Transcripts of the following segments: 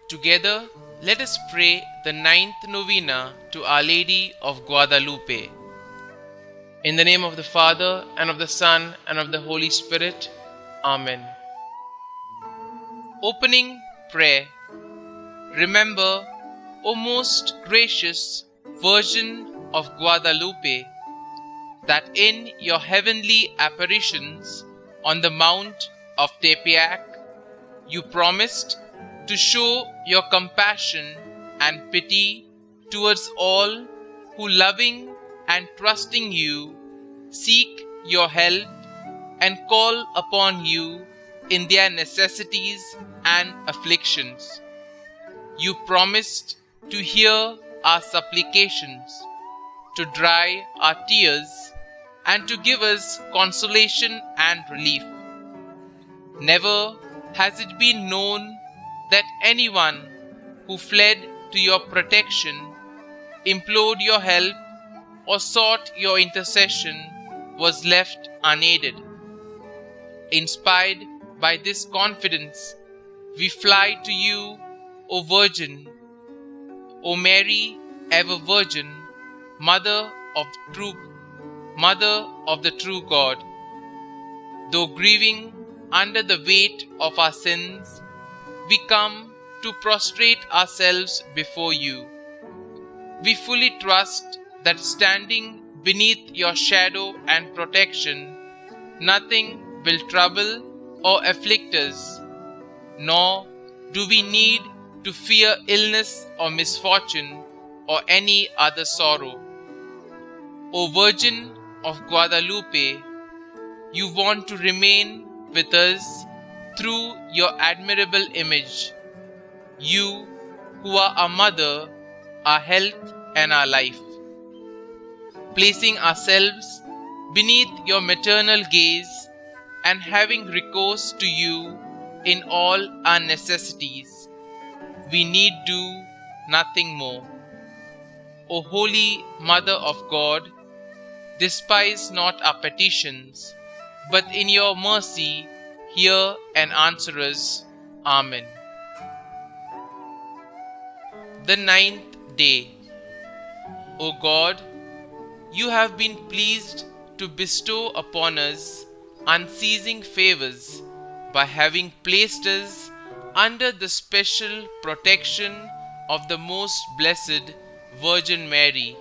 Together, let us pray the ninth novena to Our Lady of Guadalupe. In the name of the Father, and of the Son, and of the Holy Spirit. Amen. Opening prayer. Remember, O most gracious Virgin of Guadalupe, that in your heavenly apparitions on the Mount of Tepeyac, you promised to show your compassion and pity towards all who, loving and trusting you, seek your help and call upon you in their necessities and afflictions. You promised to hear our supplications, to dry our tears, and to give us consolation and relief. Never has it been known that anyone who fled to your protection, implored your help, or sought your intercession was left unaided. Inspired by this confidence, we fly to you, O Virgin, O Mary, ever Virgin, Mother of the true God. Though grieving under the weight of our sins, we come to prostrate ourselves before you. We fully trust that standing beneath your shadow and protection, nothing will trouble or afflict us, nor do we need to fear illness or misfortune or any other sorrow. O Virgin of Guadalupe, you want to remain with us through your admirable image, you who are our mother, our health and our life. Placing ourselves beneath your maternal gaze and having recourse to you in all our necessities, we need do nothing more. O Holy Mother of God, despise not our petitions, but in your mercy hear and answer us. Amen. The ninth day. O God, you have been pleased to bestow upon us unceasing favors by having placed us under the special protection of the most blessed Virgin Mary.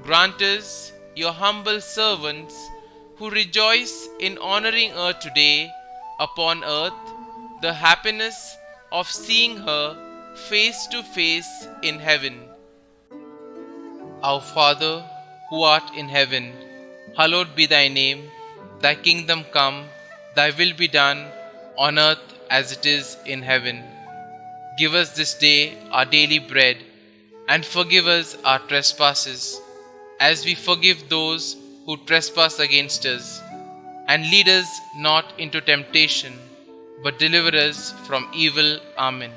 Grant us, your humble servants, who rejoice in honoring her today upon earth, the happiness of seeing her face to face in heaven. Our Father, who art in heaven, hallowed be thy name. Thy kingdom come, thy will be done, on earth as it is in heaven. Give us this day our daily bread, and forgive us our trespasses, as we forgive those who trespass against us. And lead us not into temptation, but deliver us from evil. Amen.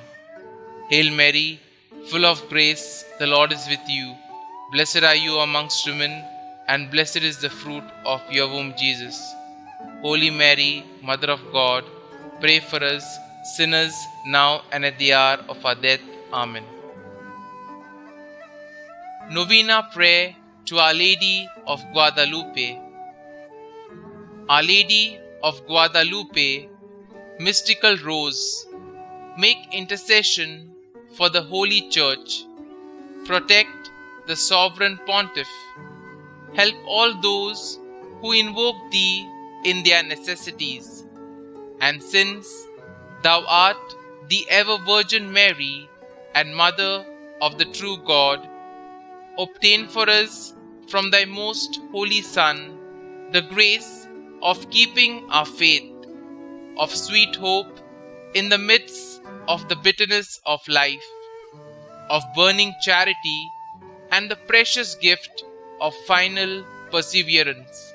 Hail Mary, full of grace, the Lord is with you. Blessed are you amongst women, and blessed is the fruit of your womb, Jesus. Holy Mary, Mother of God, pray for us sinners now and at the hour of our death. Amen. Novena prayer to Our Lady of Guadalupe. Our Lady of Guadalupe, mystical rose, make intercession for the Holy Church. Protect the sovereign pontiff. Help all those who invoke thee in their necessities. And since thou art the ever Virgin Mary and Mother of the true God, obtain for us from thy most holy Son the grace of keeping our faith, of sweet hope in the midst of the bitterness of life, of burning charity, and the precious gift of final perseverance.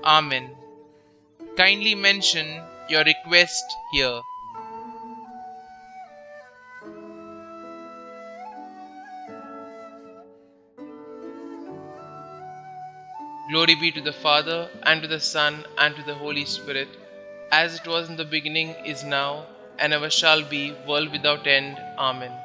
Amen. Kindly mention your request here. Glory be to the Father, and to the Son, and to the Holy Spirit, as it was in the beginning, is now, and ever shall be, world without end. Amen.